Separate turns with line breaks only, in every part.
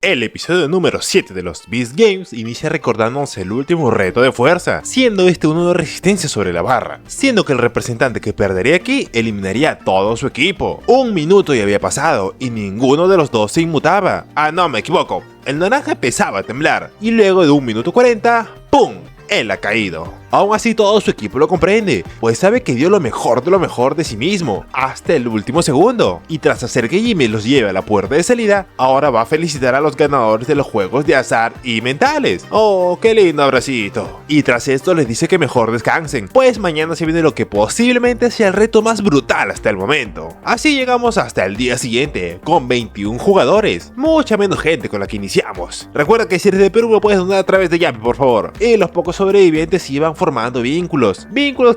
El episodio número 7 de los Beast Games inicia recordándonos el último reto de fuerza, siendo este uno de resistencia sobre la barra, siendo que el representante que perdería aquí eliminaría a todo su equipo. Un minuto ya había pasado y ninguno de los dos se inmutaba. Ah, no, me equivoco, el naranja empezaba a temblar y luego de 1 minuto 40, ¡pum!, él ha caído. Aún así todo su equipo lo comprende, pues sabe que dio lo mejor de sí mismo, hasta el último segundo. Y tras hacer que Jimmy los lleve a la puerta de salida, ahora va a felicitar a los ganadores de los juegos de azar y mentales. ¡Oh, qué lindo abracito! Y tras esto les dice que mejor descansen, pues mañana se viene lo que posiblemente sea el reto más brutal hasta el momento. Así llegamos hasta el día siguiente, con 21 jugadores, mucha menos gente con la que iniciamos. Recuerda que si eres de Perú lo puedes donar a través de Yapi, por favor. Y los pocos sobrevivientes iban formando vínculos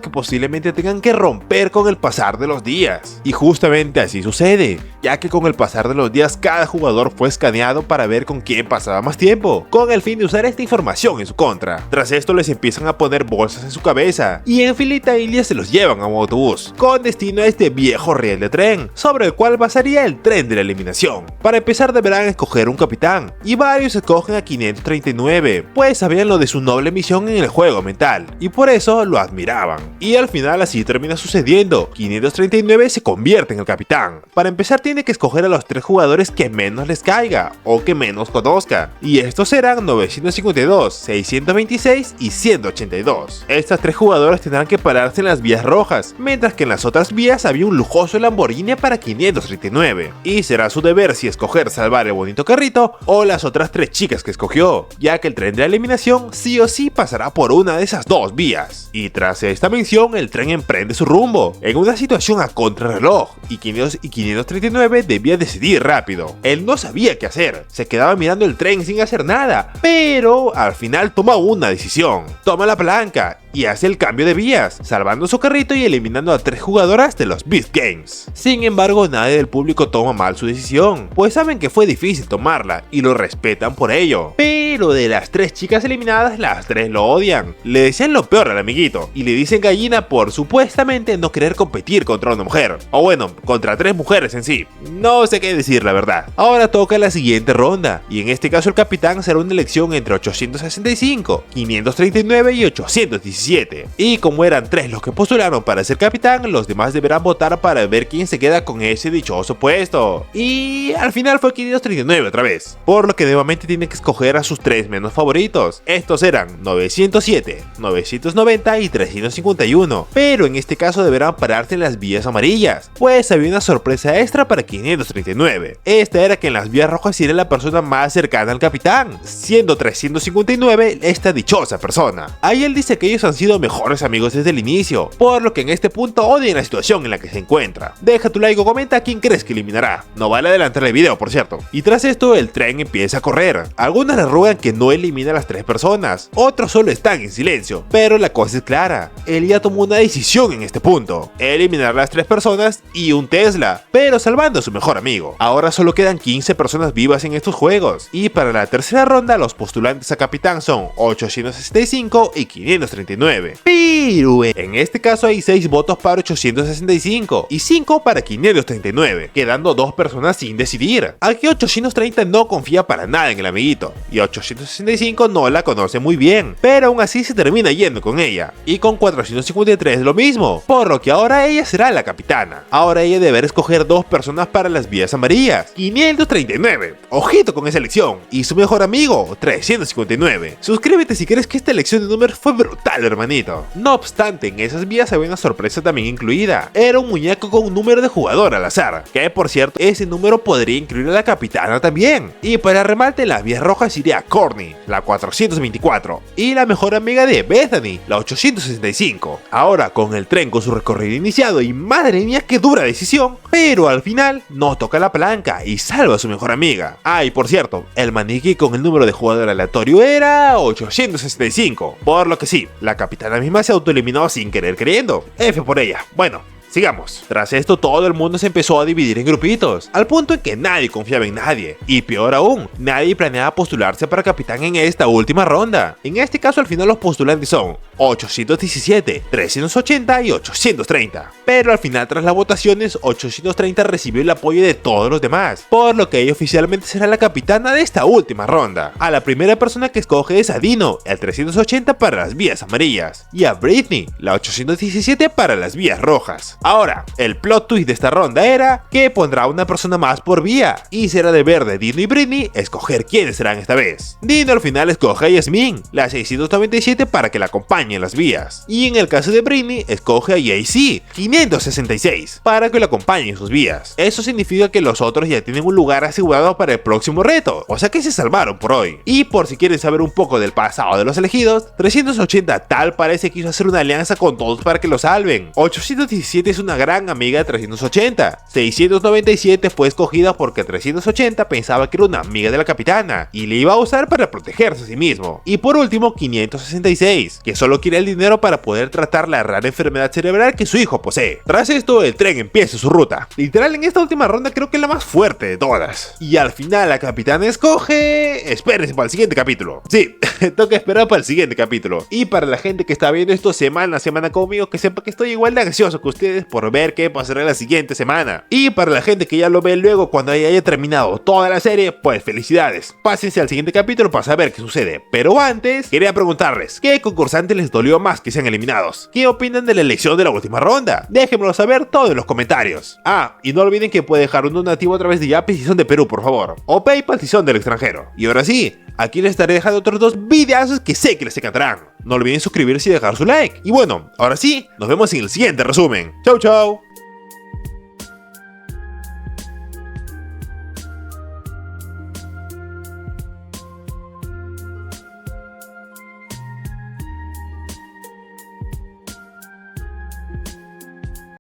que posiblemente tengan que romper con el pasar de los días. Y justamente así sucede, ya que con el pasar de los días cada jugador fue escaneado para ver con quién pasaba más tiempo, con el fin de usar esta información en su contra. Tras esto les empiezan a poner bolsas en su cabeza, y en filita india se los llevan a un autobús, con destino a este viejo riel de tren, sobre el cual pasaría el tren de la eliminación. Para empezar deberán escoger un capitán, y varios escogen a 539, pues sabían lo de su noble misión en el juego mental, y por eso lo admiraban. Y al final así termina sucediendo, 539 se convierte en el capitán. Para empezar tiene que escoger a los 3 jugadores que menos les caiga, o que menos conozca, y estos serán 952, 626 y 182. Estas 3 jugadores tendrán que pararse en las vías rojas, mientras que en las otras vías había un lujoso Lamborghini para 539, y será su deber si escoger salvar el bonito carrito o las otras 3 chicas que escogió, ya que el tren de la eliminación sí o sí pasará por una de esas 2 vías. Y tras esta mención el tren emprende su rumbo, en una situación a contrarreloj, y 539 debía decidir rápido. Él no sabía qué hacer, se quedaba mirando el tren sin hacer nada, pero al final toma una decisión, toma la palanca y hace el cambio de vías, salvando su carrito y eliminando a 3 jugadoras de los Beast Games. Sin embargo, nadie del público toma mal su decisión, pues saben que fue difícil tomarla y lo respetan por ello. Pero de las 3 chicas eliminadas, las 3 lo odian, le desean lo peor al amiguito y le dicen gallina por supuestamente no querer competir contra una mujer, o bueno, contra 3 mujeres en sí. No sé qué decir, la verdad. Ahora toca la siguiente ronda, y en este caso el capitán será una elección entre 865, 539 y 817. Y como eran 3 los que postularon para ser capitán, los demás deberán votar para ver quién se queda con ese dichoso puesto. Y al final fue 539 otra vez, por lo que nuevamente tienen que escoger a sus 3 menos favoritos. Estos eran 907, 990 y 351, pero en este caso deberán pararse en las vías amarillas, pues había una sorpresa extra para 539. Esta era que en las vías rojas era la persona más cercana al capitán, siendo 359 esta dichosa persona. Ahí él dice que ellos han sido mejores amigos desde el inicio, por lo que en este punto odian la situación en la que se encuentra. Deja tu like o comenta a quién crees que eliminará, no vale adelantar el video por cierto. Y tras esto el tren empieza a correr, algunos le ruegan que no elimine a las 3 personas, otros solo están en silencio, pero la cosa es clara, él ya tomó una decisión en este punto, eliminar a las 3 personas y un Tesla, pero salvando a su mejor amigo. Ahora solo quedan 15 personas vivas en estos juegos, y para la tercera ronda los postulantes a capitán son 865 y 539. Pero en este caso hay 6 votos para 865 y 5 para 539, quedando 2 personas sin decidir. Aquí 830 no confía para nada en el amiguito, y 865 no la conoce muy bien, pero aún así se termina yendo con ella. Y con 453 lo mismo, por lo que ahora ella será la capitana. Ahora ella deberá escoger 2 personas para las vías amarillas. 539, ojito con esa elección, y su mejor amigo, 359. Suscríbete si crees que esta elección de números fue brutal, hermanito. No obstante, en esas vías había una sorpresa también incluida. Era un muñeco con un número de jugador al azar, que por cierto, ese número podría incluir a la capitana también. Y para remate, en las vías rojas iría Courtney, la 424, y la mejor amiga de Bethany, la 865. Ahora, con el tren con su recorrido iniciado, y madre mía qué dura decisión, pero al final no toca la palanca y salva a su mejor amiga. Ah, y por cierto, el maniquí con el número de jugador aleatorio era 865, por lo que sí, la capitana misma se autoeliminó sin querer queriendo. F por ella. Bueno, sigamos. Tras esto todo el mundo se empezó a dividir en grupitos, al punto en que nadie confiaba en nadie, y peor aún, nadie planeaba postularse para capitán en esta última ronda. En este caso al final los postulantes son 817, 380 y 830, pero al final tras las votaciones 830 recibió el apoyo de todos los demás, por lo que ella oficialmente será la capitana de esta última ronda. A la primera persona que escoge es a Dino, el 380 para las vías amarillas, y a Britney, la 817 para las vías rojas. Ahora, el plot twist de esta ronda era que pondrá una persona más por vía, y será deber de Dino y Britney escoger quiénes serán esta vez. Dino al final escoge a Yasmin, la 697 para que la acompañe en las vías, y en el caso de Britney escoge a JC, 566, para que la acompañe en sus vías. Eso significa que los otros ya tienen un lugar asegurado para el próximo reto, o sea que se salvaron por hoy. Y por si quieren saber un poco del pasado de los elegidos, 380 tal parece que quiso hacer una alianza con todos para que lo salven. 817 es una gran amiga de 380. 697 fue escogida porque 380 pensaba que era una amiga de la capitana y le iba a usar para protegerse a sí mismo. Y por último 566, que solo quiere el dinero para poder tratar la rara enfermedad cerebral que su hijo posee. Tras esto el tren empieza su ruta. Literal en esta última ronda creo que es la más fuerte de todas. Y al final la capitana escoge... Espérense para el siguiente capítulo. Sí, toca esperar para el siguiente capítulo. Y para la gente que está viendo esto semana a semana conmigo, que sepa que estoy igual de ansioso que ustedes por ver qué pasará la siguiente semana. Y para la gente que ya lo ve luego cuando haya terminado toda la serie, pues felicidades. Pásense al siguiente capítulo para saber qué sucede. Pero antes, quería preguntarles, ¿qué concursante les dolió más que sean eliminados? ¿Qué opinan de la elección de la última ronda? Déjenmelo saber todo en los comentarios. Ah, y no olviden que puede dejar un donativo a través de Yape si son de Perú, por favor. O PayPal si son del extranjero. Y ahora sí, aquí les estaré dejando otros dos videazos que sé que les encantarán. No olviden suscribirse y dejar su like. Y bueno, ahora sí, nos vemos en el siguiente resumen. Chau chau.